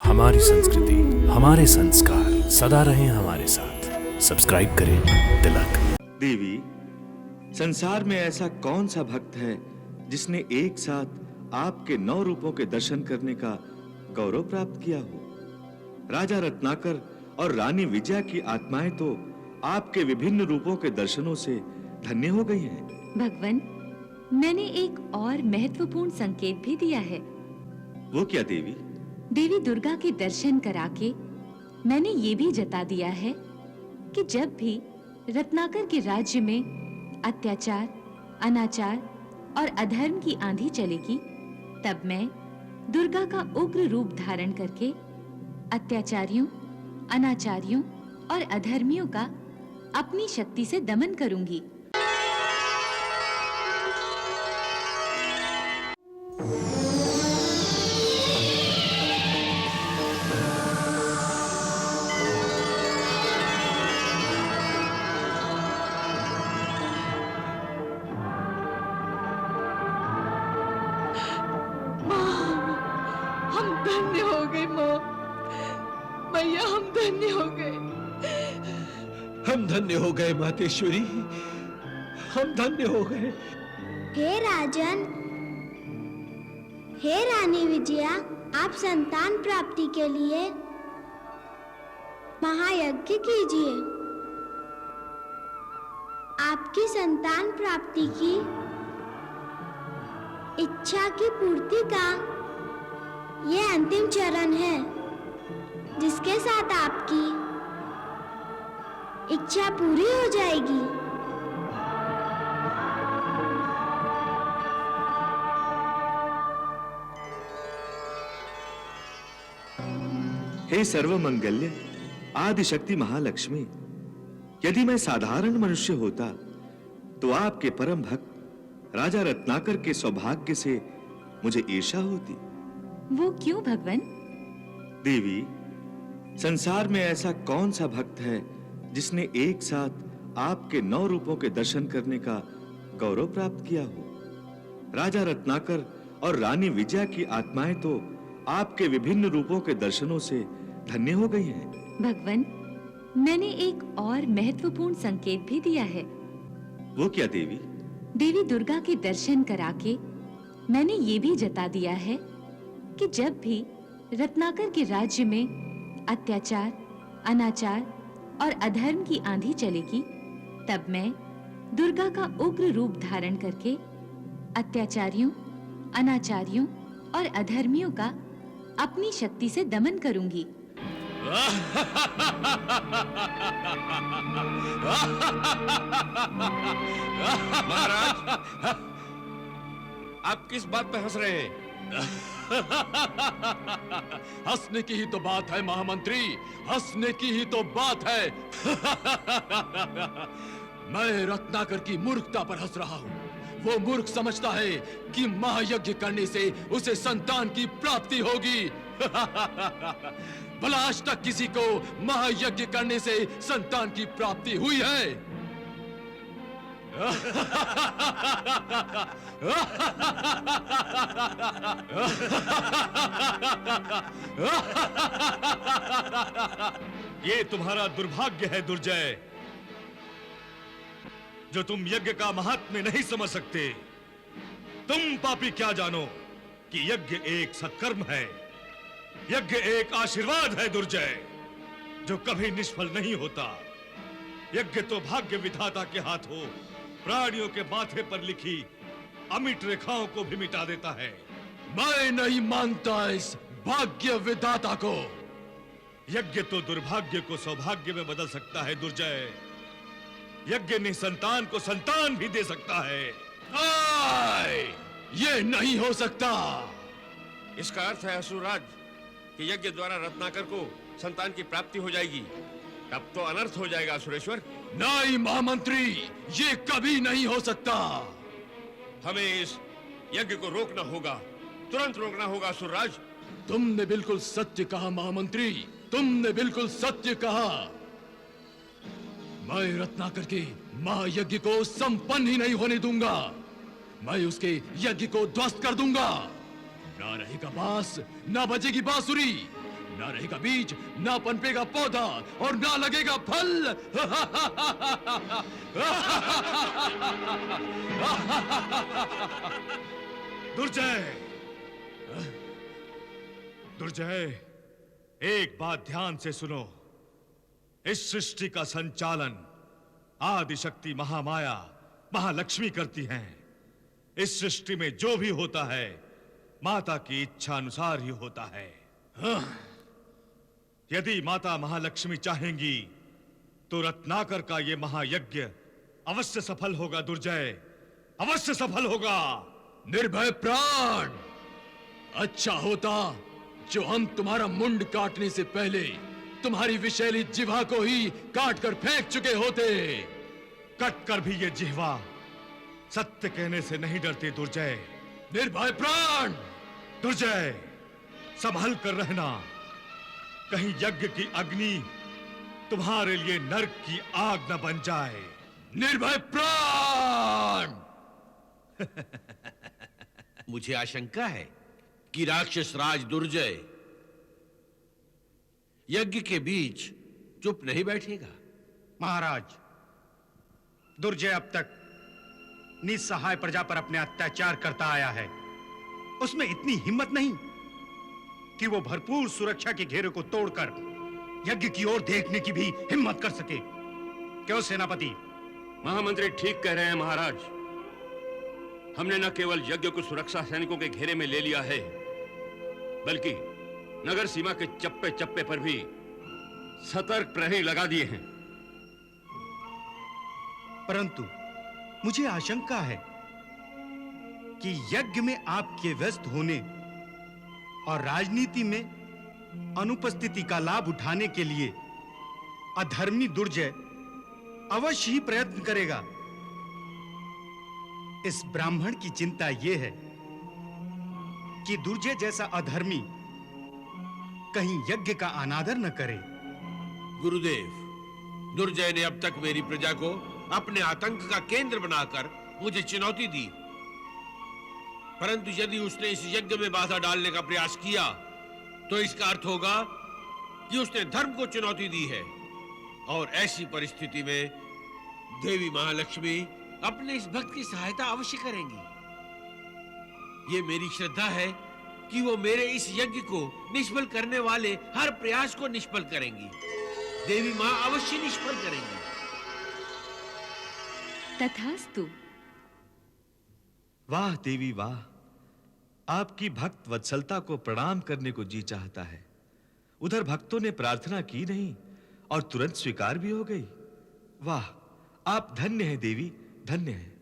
हमारी संस्कृति, हमारे संस्कार सदा रहें हमारे साथ। सब्सक्राइब करें तिलक। देवी, संसार में ऐसा कौन सा भक्त है जिसने एक साथ आपके 9 रूपों के दर्शन करने का गौरव प्राप्त किया हो? राजा रत्नाकर और रानी विजया की आत्माएं तो आपके विभिन्न रूपों के दर्शनों से धन्य हो गई हैं। भगवन, मैंने एक और महत्वपूर्ण संकेत भी दिया है। वो क्या देवी? देवी दुर्गा के दर्शन कराके मैंने ये भी जता दिया है कि जब भी रत्नाकर के राज्य में अत्याचार, अनाचार और अधर्म की आंधी चलेगी, तब मैं दुर्गा का उग्र रूप धारण करके अत्याचारियों, अनाचारियों और अधर्मियों का अपनी शक्ति से दमन करूंगी। हम धन्य हो गए माँ। मैया, हम धन्य हो गए। हम धन्य हो गए मातेश्वरी, हम धन्य हो गए। हे राजन, हे रानी विजया, आप संतान प्राप्ति के लिए महायज्ञ कीजिए। आपकी संतान प्राप्ति की इच्छा की पूर्ति का ये अंतिम चरण है, जिसके साथ आपकी इच्छा पूरी हो जाएगी। हे सर्वमंगल्य आदिशक्ति महालक्ष्मी, यदि मैं साधारण मनुष्य होता तो आपके परम भक्त राजा रत्नाकर के सौभाग्य से मुझे ईर्ष्या होती। वो क्यों भगवन? देवी, संसार में ऐसा कौन सा भक्त है जिसने एक साथ आपके 9 रूपों के दर्शन करने का गौरव प्राप्त किया हो? राजा रत्नाकर और रानी विजया की आत्माएं तो आपके विभिन्न रूपों के दर्शनों से धन्य हो गई हैं। भगवन, मैंने एक और महत्वपूर्ण संकेत भी दिया है। वो क्या देवी? देवी दुर्गा के दर्शन कराके मैंने ये भी जता दिया है कि जब भी रत्नाकर के राज्य में अत्याचार, अनाचार और अधर्म की आंधी चलेगी, तब मैं दुर्गा का उग्र रूप धारण करके अत्याचारियों, अनाचारियों और अधर्मियों का अपनी शक्ति से दमन करूंगी। महाराज, आप किस बात पे हंस रहे हैं? हंसने की ही तो बात है महामंत्री, हंसने की ही तो बात है। मैं रत्नाकर की मूर्खता पर हंस रहा हूँ। वो मूर्ख समझता है कि महायज्ञ करने से उसे संतान की प्राप्ति होगी। भला आज तक किसी को महायज्ञ करने से संतान की प्राप्ति हुई है? ये तुम्हारा दुर्भाग्य है दुर्जय, जो तुम यज्ञ का महात्म्य नहीं समझ सकते। तुम पापी क्या जानो कि यज्ञ एक सत्कर्म है, यज्ञ एक आशीर्वाद है दुर्जय, जो कभी निष्फल नहीं होता। यज्ञ तो भाग्य विधाता के हाथों प्राणियों के माथे पर लिखी अमिट रेखाओं को भी मिटा देता है। मैं नहीं मानता इस भाग्य विधाता को। यज्ञ तो दुर्भाग्य को सौभाग्य में बदल सकता है दुर्जय। यज्ञ निसंतान को संतान भी दे सकता है। ये नहीं हो सकता। इसका अर्थ है असुरराज कि यज्ञ द्वारा रत्नाकर को संतान की प्राप्ति हो जाएगी। तब तो अनर्थ हो जाएगा असुरेश्वर। नहीं महामंत्री, ये कभी नहीं हो सकता। हमें इस यज्ञ को रोकना होगा, तुरंत रोकना होगा असुरराज। तुमने बिल्कुल सत्य कहा महामंत्री, तुमने बिल्कुल सत्य कहा। मैं रत्नाकर के महायज्ञ को संपन्न ही नहीं होने दूंगा। मैं उसके यज्ञ को ध्वस्त कर दूंगा। ना रहेगा बांस, ना बजेगी बांसुरी, ना रहेगा बीज, ना पनपेगा पौधा और ना लगेगा फल। दुर्जय, दुर्जय, एक बात ध्यान से सुनो। इस सृष्टि का संचालन आदिशक्ति महामाया महालक्ष्मी करती हैं। इस सृष्टि में जो भी होता है माता की इच्छा अनुसार ही होता है। यदि माता महालक्ष्मी चाहेंगी तो रत्नाकर का यह महायज्ञ अवश्य सफल होगा दुर्जय, अवश्य सफल होगा। निर्भय प्राण, अच्छा होता जो हम तुम्हारा मुंड काटने से पहले तुम्हारी विषैली जिह्वा को ही काट कर फेंक चुके होते। कट कर भी ये जिह्वा सत्य कहने से नहीं डरती दुर्जय। निर्भय प्राण, दुर्जय, संभल कर रहना, कहीं यज्ञ की अग्नि तुम्हारे लिए नरक की आग न बन जाए। निर्भय प्राण। मुझे आशंका है कि राक्षस राज दुर्जय यज्ञ के बीच चुप नहीं बैठेगा। महाराज, दुर्जय अब तक निस्सहाय प्रजा पर अपने अत्याचार करता आया है। उसमें इतनी हिम्मत नहीं कि वो भरपूर सुरक्षा के घेरे को तोड़कर यज्ञ की ओर देखने की भी हिम्मत कर सके। क्यों सेनापति? महामंत्री ठीक कह रहे हैं महाराज। हमने न केवल यज्ञ को सुरक्षा सैनिकों के घेरे में ले लिया है, बल्कि नगर सीमा के चप्पे चप्पे पर भी सतर्क प्रहरी लगा दिए हैं। परंतु मुझे आशंका है कि यज्ञ में आपके व्यस्त होने और राजनीति में अनुपस्थिति का लाभ उठाने के लिए अधर्मी दुर्जय अवश्य ही प्रयत्न करेगा। इस ब्राह्मण की चिंता यह है कि दुर्जय जैसा अधर्मी कहीं यज्ञ का अनादर न करे। गुरुदेव, दुर्जय ने अब तक मेरी प्रजा को अपने आतंक का केंद्र बनाकर मुझे चुनौती दी, परंतु यदि उसने इस यज्ञ में बाधा डालने का प्रयास किया तो इसका अर्थ होगा कि उसने धर्म को चुनौती दी है, और ऐसी परिस्थिति में देवी महालक्ष्मी अपने इस भक्त की सहायता अवश्य करेंगी। ये मेरी श्रद्धा है कि वो मेरे इस यज्ञ को निष्फल करने वाले हर प्रयास को निष्फल करेंगी। देवी मां अवश्य निष्फल करेंगी। तथास्तु। वाह देवी वाह, आपकी भक्त वत्सलता को प्रणाम करने को जी चाहता है। उधर भक्तों ने प्रार्थना की नहीं और तुरंत स्वीकार भी हो गई। वाह, आप धन्य हैं देवी, धन्य हैं।